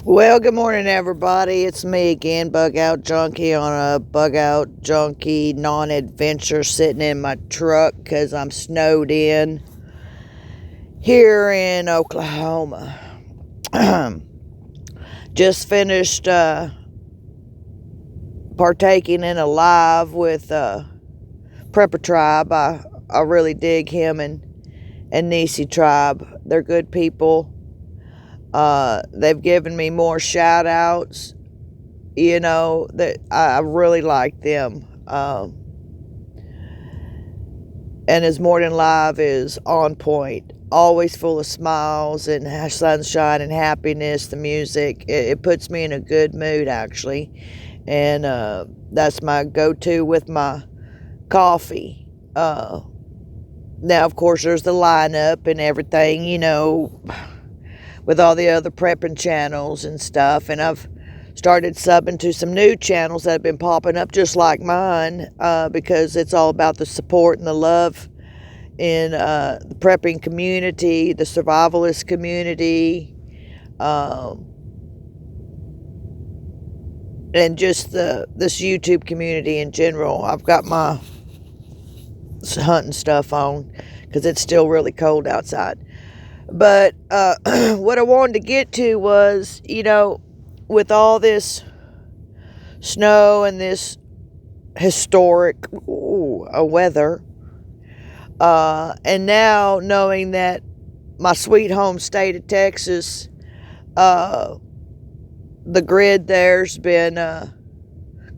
Well, good morning, everybody. It's me again, Bugout Junkie, on a Bugout Junkie non-adventure, sitting in my truck because I'm snowed in here in Oklahoma. Just finished partaking in a live with Prepper Tribe. I really dig him and Nisi Tribe. They're good people. They've given me more shout outs, that I really like them. And his morning live is on point, always full of smiles and sunshine and happiness. The music, it puts me in a good mood, actually. And that's my go-to with my coffee. Now, of course, there's the lineup and everything, with all the other prepping channels and stuff. And I've started subbing to some new channels that have been popping up just like mine, because it's all about the support and the love in the prepping community, the survivalist community, and just this YouTube community in general. I've got my hunting stuff on because it's still really cold outside. But what I wanted to get to was, with all this snow and this historic weather, and now knowing that my sweet home state of Texas, the grid there's been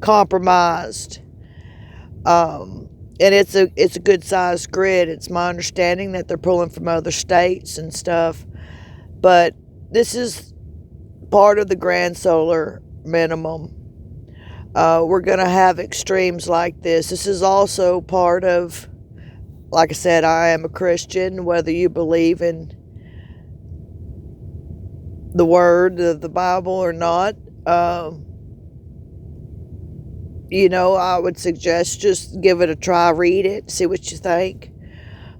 compromised. And it's a good sized grid. It's my understanding that they're pulling from other states and stuff. But this is part of the grand solar minimum. We're going to have extremes like this. This is also part of, like I said, I am a Christian, whether you believe in the word of the Bible or not. I would suggest just give it a try, read it, see what you think.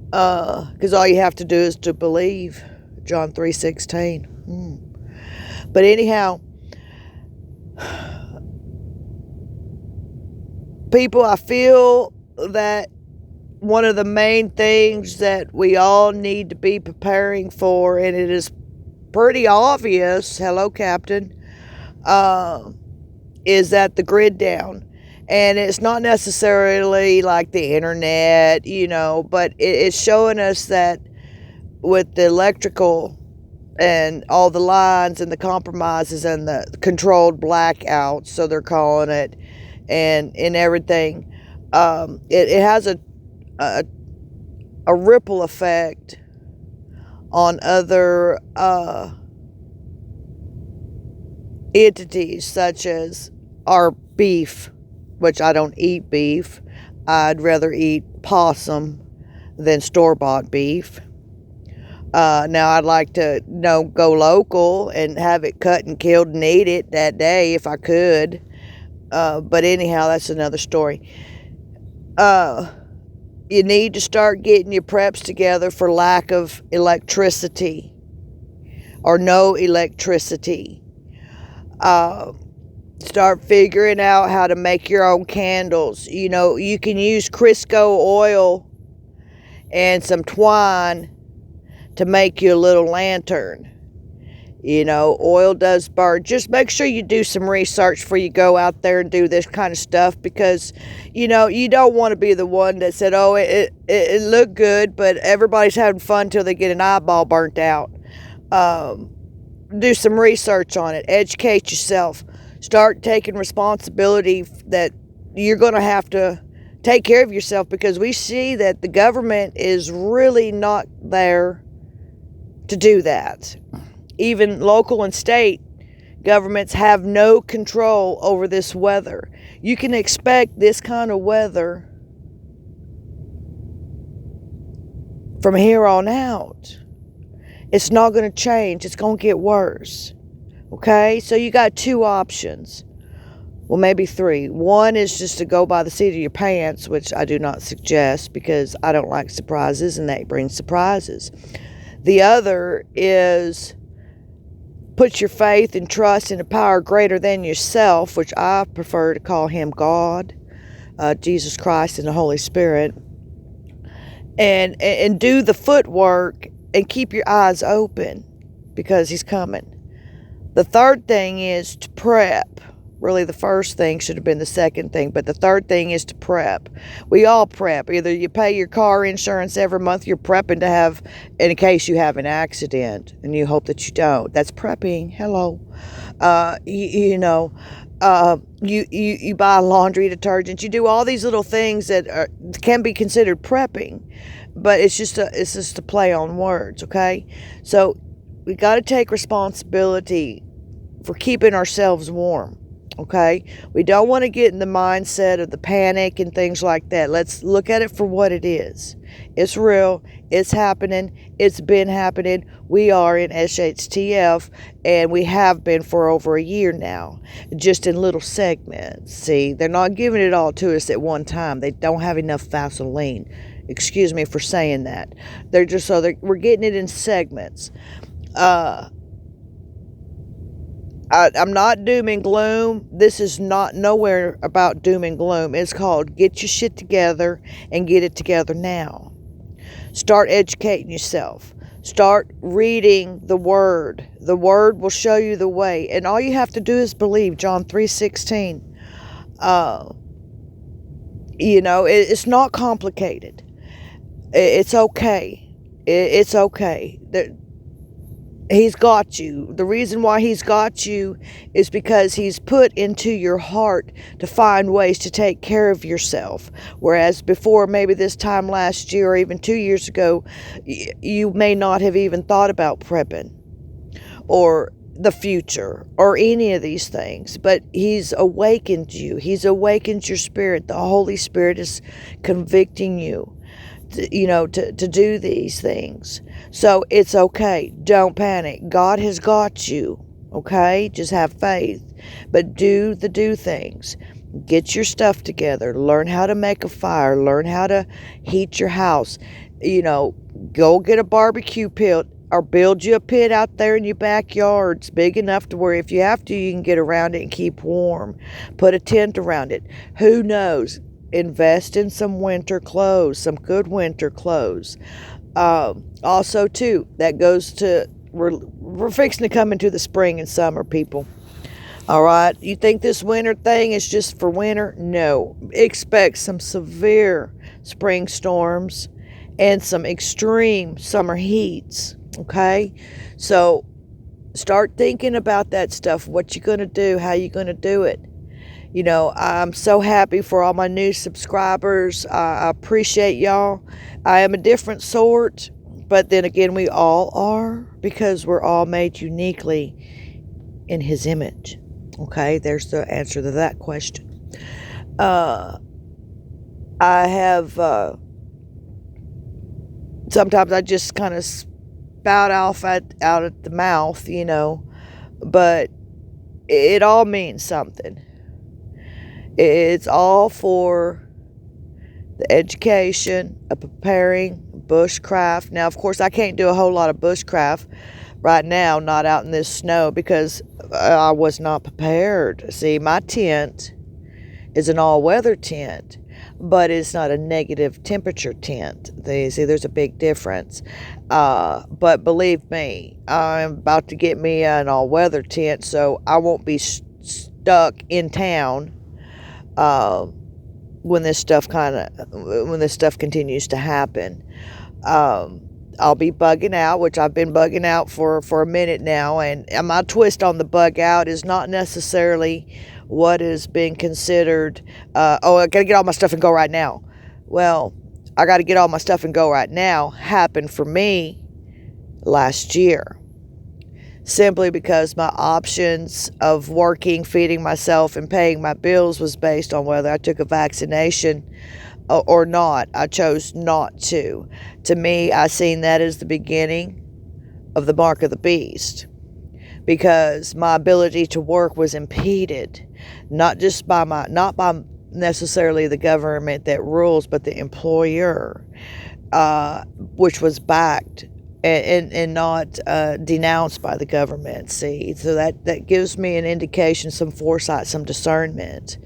Because all you have to do is to believe. John 3:16. But anyhow, people, I feel that one of the main things that we all need to be preparing for, and it is pretty obvious, hello, Captain, is that the grid down. And it's not necessarily like the internet, but it's showing us that with the electrical and all the lines and the compromises and the controlled blackouts, so they're calling it, and everything, it has a ripple effect on other entities, such as our beef, which I don't eat beef. I'd rather eat possum than store-bought beef. Now, I'd like to go local and have it cut and killed and eat it that day if I could. But anyhow, that's another story. You need to start getting your preps together for lack of electricity or no electricity. Start figuring out how to make your own candles. You can use Crisco oil and some twine to make you a little lantern. Oil does burn. Just make sure you do some research before you go out there and do this kind of stuff, because, you don't want to be the one that said, oh, it looked good, but everybody's having fun till they get an eyeball burnt out. Do some research on it. Educate yourself. Start taking responsibility that you're going to have to take care of yourself, because we see that the government is really not there to do that. Even local and state governments have no control over this weather. You can expect this kind of weather from here on out. It's not going to change. It's going to get worse. Okay, so you got two options. Well, maybe three. One is just to go by the seat of your pants, which I do not suggest because I don't like surprises and that brings surprises. The other is put your faith and trust in a power greater than yourself, which I prefer to call him God, Jesus Christ, and the Holy Spirit, and do the footwork and keep your eyes open because he's coming. The third thing is to prep. Really, the first thing should have been the second thing, but the third thing is to prep. We all prep. Either you pay your car insurance every month, you're prepping to have, in case you have an accident, and you hope that you don't. That's prepping. Hello. You buy laundry detergent. You do all these little things that can be considered prepping, but it's just a play on words, okay? So we got to take responsibility for keeping ourselves warm. Okay, we don't want to get in the mindset of the panic and things like that. Let's look at it for what it is. It's real. It's happening. It's been happening. We are in SHTF, and we have been for over a year now, just in little segments. See, they're not giving it all to us at one time. They don't have enough Vaseline. Excuse me for saying that. We're getting it in segments. I'm not doom and gloom. This is not nowhere about doom and gloom. It's called get your shit together and get it together now. Start educating yourself. Start reading the Word. The Word will show you the way. And all you have to do is believe. John 3:16. It's not complicated. It's okay. It's okay. He's got you. The reason why he's got you is because he's put into your heart to find ways to take care of yourself. Whereas before, maybe this time last year or even 2 years ago, you may not have even thought about prepping or the future or any of these things. But he's awakened you. He's awakened your spirit. The Holy Spirit is convicting you to do these things. So it's okay. Don't panic. God has got you. Okay? Just have faith. But do things. Get your stuff together. Learn how to make a fire. Learn how to heat your house. Go get a barbecue pit or build you a pit out there in your backyard. It's big enough to where if you have to, you can get around it and keep warm. Put a tent around it. Who knows? Invest in some winter clothes, some good winter clothes. Also, too, that goes to, we're fixing to come into the spring and summer, people. All right? You think this winter thing is just for winter? No. Expect some severe spring storms and some extreme summer heats. Okay? So, start thinking about that stuff. What you going to do? How you going to do it? I'm so happy for all my new subscribers. I appreciate y'all. I am a different sort, but then again, we all are because we're all made uniquely in his image. Okay, there's the answer to that question. I have, sometimes I just kind of spout off out at the mouth, but it all means something. It's all for the education of preparing bushcraft. Now, of course, I can't do a whole lot of bushcraft right now, not out in this snow, because I was not prepared. See, my tent is an all-weather tent, but it's not a negative temperature tent. See, there's a big difference. But believe me, I'm about to get me an all-weather tent, so I won't be stuck in town when this stuff continues to happen. I'll be bugging out, which I've been bugging out for a minute now, and my twist on the bug out is not necessarily what is being considered, I gotta get all my stuff and go right now. Well, I gotta get all my stuff and go right now happened for me last year. Simply because my options of working, feeding myself, and paying my bills was based on whether I took a vaccination or not. I chose not to. To me, I seen that as the beginning of the mark of the beast, because my ability to work was impeded, not by necessarily the government that rules, but the employer, which was backed and not denounced by the government. See, so that gives me an indication, some foresight, some discernment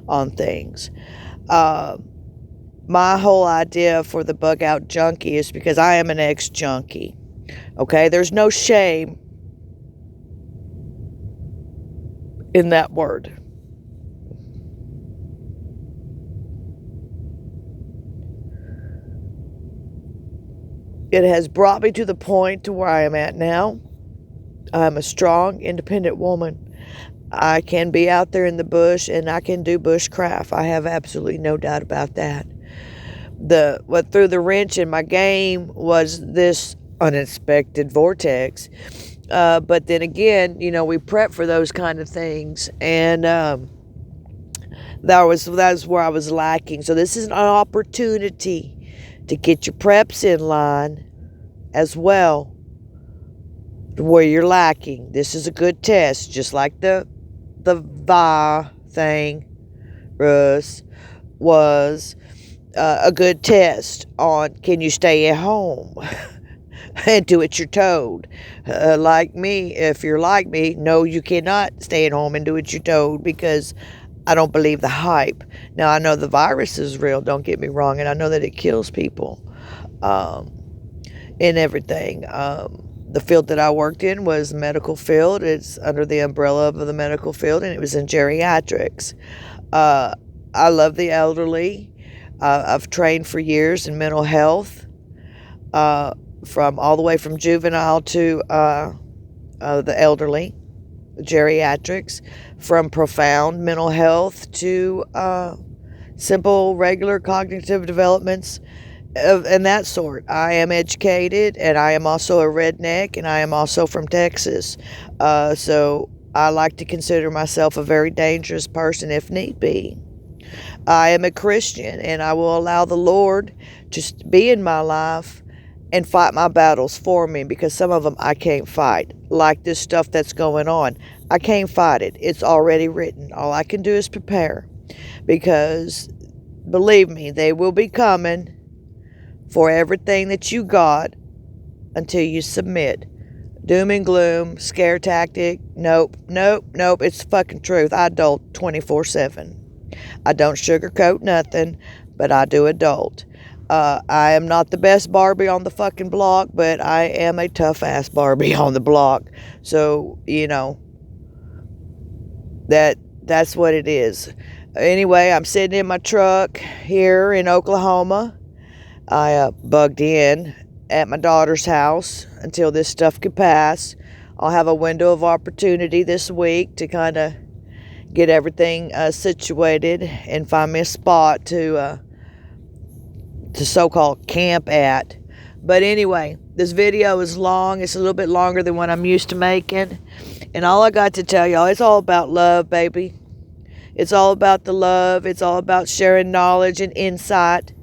on things. My whole idea for the bug out junkie is because I am an ex-junkie. Okay, there's no shame in that word. It has brought me to the point to where I am at now. I'm a strong, independent woman. I can be out there in the bush and I can do bushcraft. I have absolutely no doubt about that. What threw the wrench in my game was this unexpected vortex. But then again, we prep for those kind of things, and that was where I was lacking. So this is an opportunity to get your preps in line as well, where you're lacking. This is a good test, just like the VI thing was a good test on, can you stay at home and do what you're told. Like me, if you're like me, no, you cannot stay at home and do what you're told, because I don't believe the hype. Now, I know the virus is real, don't get me wrong, and I know that it kills people and everything. The field that I worked in was medical field. It's under the umbrella of the medical field, and it was in geriatrics. I love the elderly. I've trained for years in mental health, from all the way from juvenile to the elderly, geriatrics, from profound mental health to simple, regular cognitive developments and that sort. I am educated, and I am also a redneck, and I am also from Texas. So I like to consider myself a very dangerous person if need be. I am a Christian, and I will allow the Lord to be in my life and fight my battles for me, because some of them I can't fight. Like this stuff that's going on, I can't fight it. It's already written. All I can do is prepare, because believe me, they will be coming for everything that you got until you submit. Doom and gloom, scare tactic, nope. It's the fucking truth. I adult 24/7. I don't sugarcoat nothing, but I do adult. I am not the best Barbie on the fucking block, but I am a tough-ass Barbie on the block. So, that's what it is. Anyway, I'm sitting in my truck here in Oklahoma. I bugged in at my daughter's house until this stuff could pass. I'll have a window of opportunity this week to kind of get everything situated and find me a spot to so-called camp at. But anyway, this video is long. It's a little bit longer than what I'm used to making. And all I got to tell y'all, it's all about love, baby. It's all about the love. It's all about sharing knowledge and insight.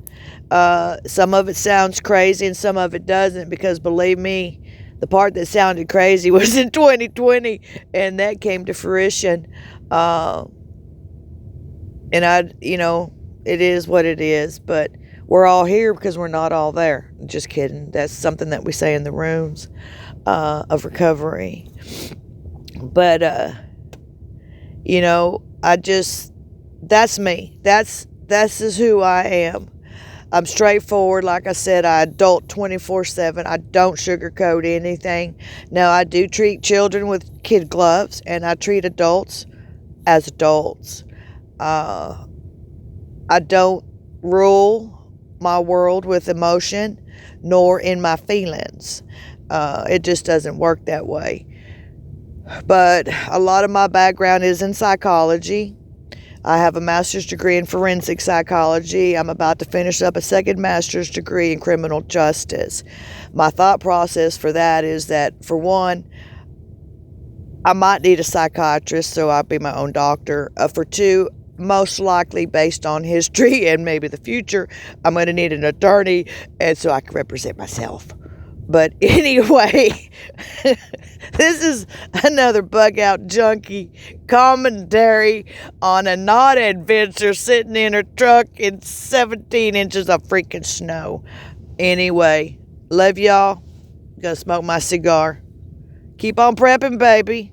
Some of it sounds crazy and some of it doesn't, because believe me, the part that sounded crazy was in 2020, and that came to fruition. And it is what it is, but we're all here because we're not all there. Just kidding. That's something that we say in the rooms of recovery. But, that's me. This is who I am. I'm straightforward. Like I said, I adult 24/7. I don't sugarcoat anything. Now, I do treat children with kid gloves, and I treat adults as adults. I don't rule my world with emotion, nor in my feelings. It just doesn't work that way. But a lot of my background is in psychology. I have a master's degree in forensic psychology. I'm about to finish up a second master's degree in criminal justice. My thought process for that is that, for one, I might need a psychiatrist, so I'll be my own doctor. For two, most likely, based on history and maybe the future, I'm going to need an attorney, and so I can represent myself. But anyway, this is another bug out junkie commentary on a not adventure sitting in her truck in 17 inches of freaking snow. Anyway, love y'all. Gonna smoke my cigar. Keep on prepping, baby.